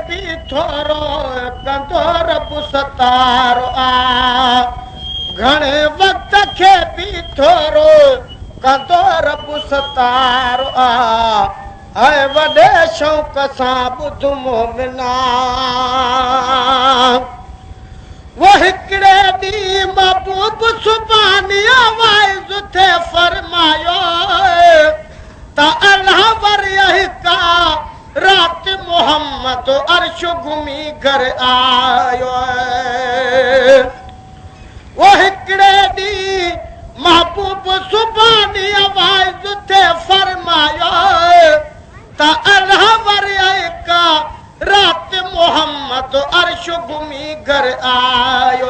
भी थोरो कंदो रब सतारो आ घणे वक्त खे भी थोरो कंदो रब सतारो आ है वॾे शौक़ सां ॿुध मोमिना वो हिकिड़े ॾींहुं महबूब सुभाणे आवाज़ थे फरमायो त अल्लाह वरी का रात मोहम्मद अर्श घुमी घर आयो वो हिकिड़े ॾींहुं महबूब सुभाणे आवाज़ थे फरमायो त अल्लाह वरी का रात मोहम्मद अर्श घुमी घर आयो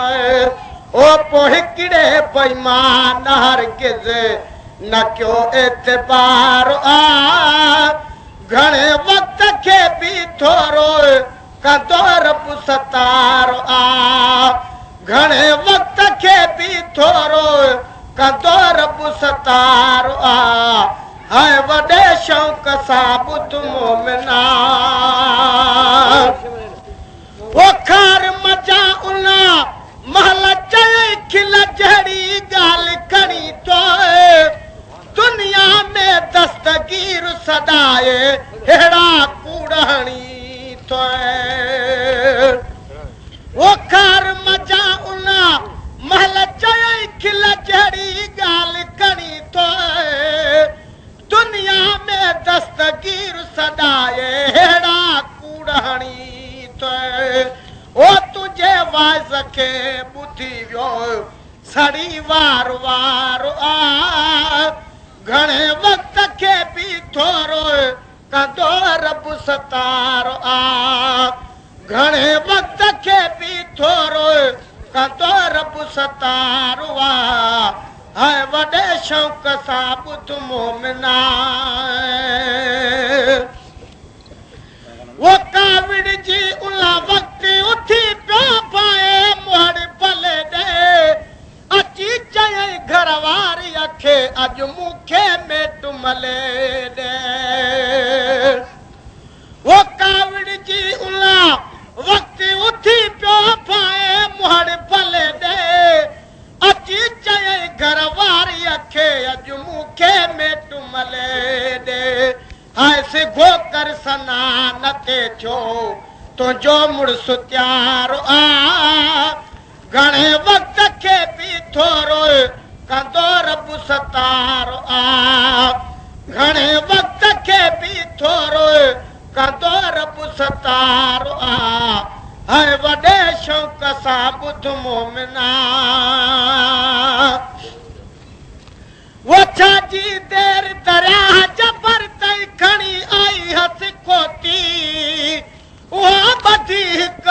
ओ पो हिकिड़े बेईमान हरगिज़ न क्यों एतबार आ घणे वक्त खे भी थोरो कंदो रब सतारो आ घणे वक्त खे भी थोरो कंदो रब सतारो आ है वॾे शौक़ सां ॿुध मोमिना वो खार मजा उना महल चए खिल जहिड़ी ॻाल्हि खणी तो दुनिया में दस्तगीर सदाए हेड़ा कूड़हणी तो वो खार मजा उना महल चए खिल जहिड़ी ॻाल्हि खणी तो दुनिया में दस्तगीर सदाए हेड़ा कूड़हणी तो ओ तुझे वाइस के बुद्धि वियो सड़ी वार वार आ घणे वक्त के भी थोरो कंदो रब सतारो आ घणे वक्त के भी थोरो कंदो रब सतारो आ है वॾे शौक़ सां ॿुध मोमिना वो काविड़ जी उला वक्त उथी पियो पाए मोहर भले ॾे अची चयई घर वारी खे अॼु मूंखे मेट मले ॾे वो काविड़ जी उला वक्त उथी पियो पाए मोहर भले ॾे अची चयई घर वारी खे अॼु मूंखे मेट मले ॾे हाय सिघो कर सनान ते थियो तुंहिंजो मुड़ुसु तयारु आ घणे वक्त खे भी थोरो कंदो रब सतारो आ घणे वक्त खे भी थोरो कंदो रब सतारो आ है वॾे शौक़ सां ॿुध मोमिना वो छाजी देर दरिया जबर तई खणी आई हस खोती उहा ॿधी हिक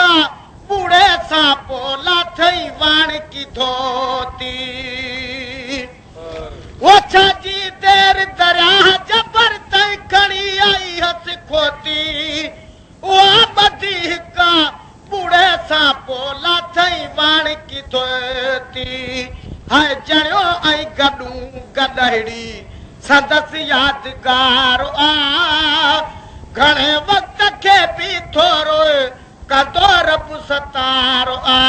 बूढ़े सां पोला थई वाण की धोती वो छाजी देर दरिया जबर तई खणी आई हस खोती उहा ॿधी हिक बूढ़े सां पोला थई वाण की धोती हाय जणियो ऐं गॾूं गॾहड़ी संदसि यादगार आ घणे वक्त खे भी थोरो कंदो रब सतारो आ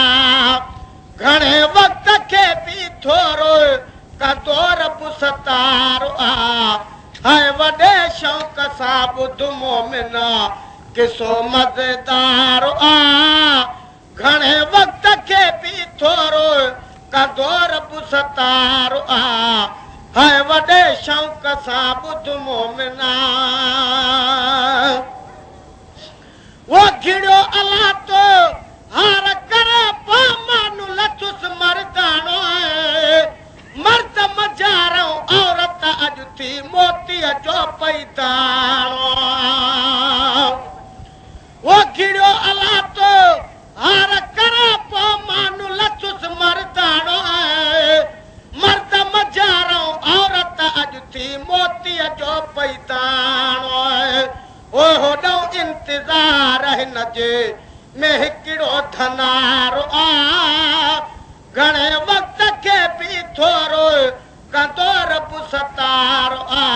घणे वक्त खे भी थोरो कंदो रब सतारो आ हाय वॾे शौक़ सां ॿुध मोमिना किसो मज़ेदार आ घणे वक्त खे भी थोरो कंदो रब सतारो आ है वॾे शौक़ सां ॿुध मोमिना वो घिड़ियो अला तो हार करे पामानु लथुस मर्दानो मर्द मजारो औरत अॼु थी मोतीअ जो पैदानो वो घिड़ियो अला तो हार करे पामानु लथुस मर्दानो मर्द मजारो औरत अॼु थी मोतीअ जो पैदानो ओ होॾो इंतज़ार हिन जे में हिकिड़ो धनारो आ घणे वक्त खे भी थोरो कंदो रब सतारो आ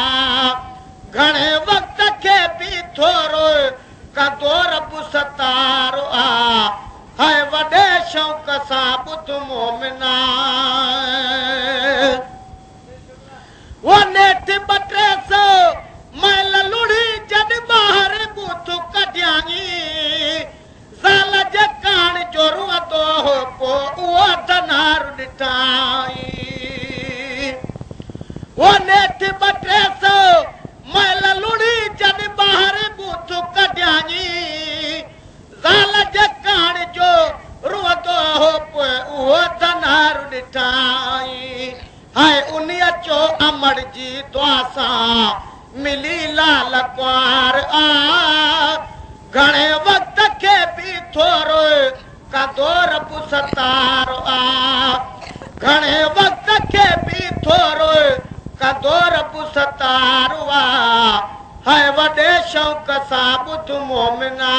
घणे वक्त खे भी थोरो कंदो रब सतारो आ हाय वॾे शौक़ सां ॿुध मोमिना वो नेठ बटे सो मैल लुड़ी जड बाहर बूथ कढियाई साल जे कान जो रुअंदो हो पो उहो धनार ॾिठाई वो नेठ बटे सो मैल लुड़ी जड बाहर बूथ कढियाई साल जे कान जो रुअंदो हो पो उहो धनार ॾिठाई हाय उन्हीअ चो अमर जी दुआ सां मिली लाल कुंवार आ घणे वक्त खे बि थोरो कंदो रब सतारो आ घणे वक्त खे बि थोरो कंदो रब सतारो आ हाय वॾे शौक़ सां ॿुध मोमिना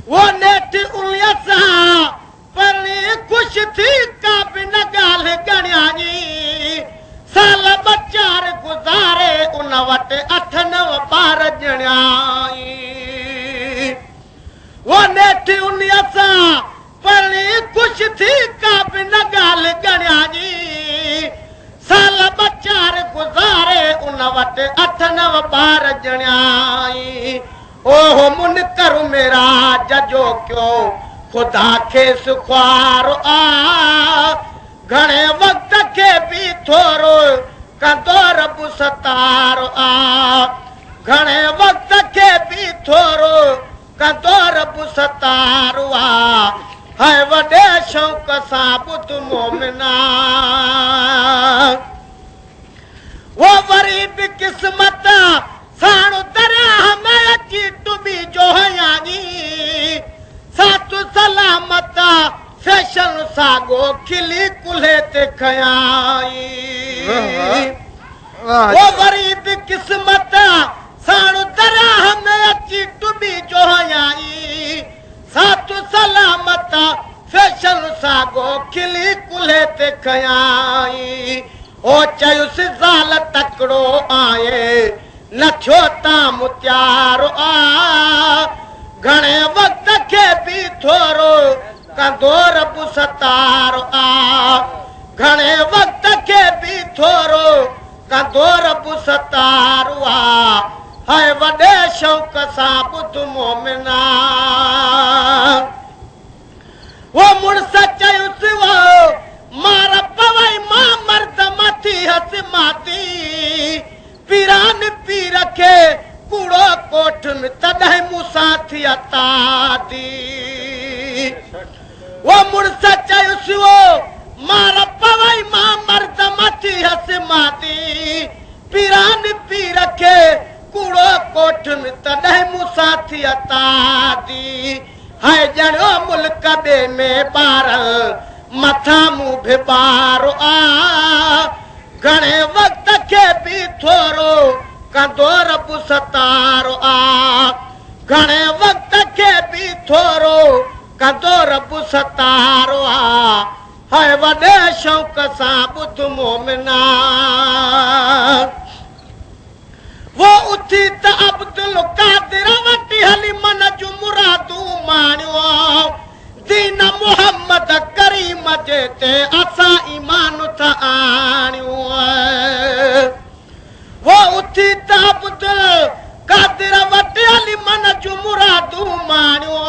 वो नेठ उन्हीअ सां परी खुश थी का बि न ॻाल्हि ॻणियाई साल ॿ-4 गुज़ारे उन वटि 8-9 ॿार ॼणियाई वो नेठ उन्हीअ सां परी खुश थी का बि न ॻाल्हि ॻणियाई साल ॿ-4 गुज़ारे उन वटि 8-9 ॿार ॼणियाई ओहो मुनकर मेरा जजो क्यों खुदा खे सुख़्वारो आ घणे वक्त खे बि थोरो कंदो रब सतारो आ घणे वक्त खे बि थोरो कंदो रब सतारो आ हाय वॾे शौक़ सां ॿुध मोमिना वो वरी बि क़िस्मत साणो दरिया में अची टुॿी जो हयानी सातु सलामत फैशन सागो खिली कुल्हे ते खयाई वो वरी बि क़िस्मत साणो दरिया में अची टुॿी जो हयाई सातु सलामत फैशन सागो खिली कुल्हे ते खयाई ओ चयुसि ज़ाल तकड़ो आए न थियो तां मुत्यारो आ घणे वक्त खे बि थोरो कंदो रब सतारो आ घणे वक्त खे बि थोरो कंदो रब सतारो आ हाय वॾे शौक़ सां ॿुध मोमिना वो मुड़स चयुसि वो मार पवई मां मर्द मथी हस माती पीरान पीर खे कूड़ो कोठ में तॾहिं मूंसां थी अतादी वो मुड़स चयुसि वो मार पवई मां मर्द मथी हस माती पीरान पीर खे कूड़ो कोठ में तॾहिं मूंसां थी अतादी हाय ॼणो मुल्क ॿिए में ॿार मथां मूं बि ॿारो आ घणे वक्त खे बि थोरो कंदो रब सतारो आ घणे वक्त खे बि थोरो कंदो रब सतारो आ हाय वॾे शौक़ सां ॿुध मोमिना वो उथी त अब्दुल कादिर वटि हली मन जूं मुरादूं माणियो दीन मुहम्मद करीम जे ते असां ईमान त आणियो वो उथी त अब्दुल कादिर वटि हली मन जूं मुरादूं माणियो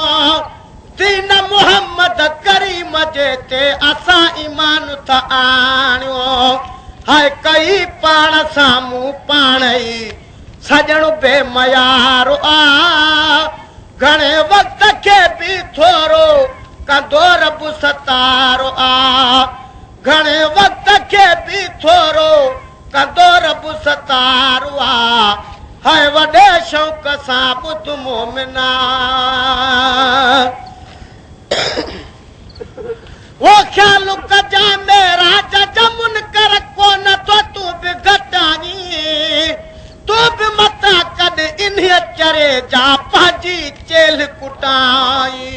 दीन मुहम्मद करीम जे ते असां ईमान त आणियो हाय कई पाण साम्हूं पाण ई सजण बेमयारो आ घणे वक्त खे बि थोरो कंदो रब सतारो आ घणे वक्त खे बि थोरो कंदो रब सतारो आ हाय वॾे शौक़ सां ॿुध मोमिना वो ख्याल कजा मेरा जमुन कर कोन तो तू बि घटाई तू बि मता कॾ इन्हीअ चरे जा पंहिंजी चेल कुटाई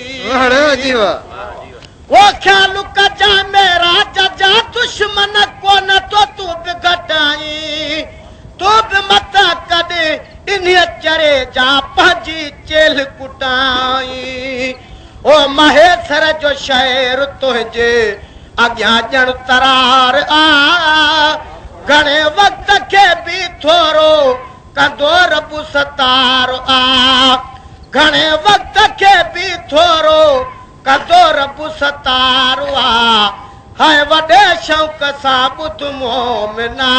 वो ख्याल कजा मेरा जा दुश्मन कोन तो तू बि घटाई तू बि मता कॾ इन्हीअ चरे जा पंहिंजी चेल कुटाई ओ महेसर जो शहर तुंहिंजे अॻियां ॼण तरार आ घणे वक्त खे बि थोरो कंदो रब सतार आ घणे वक्त खे बि थोरो कंदो रब सतार आ हाय वॾे शौक़ सां ॿुध मोमिना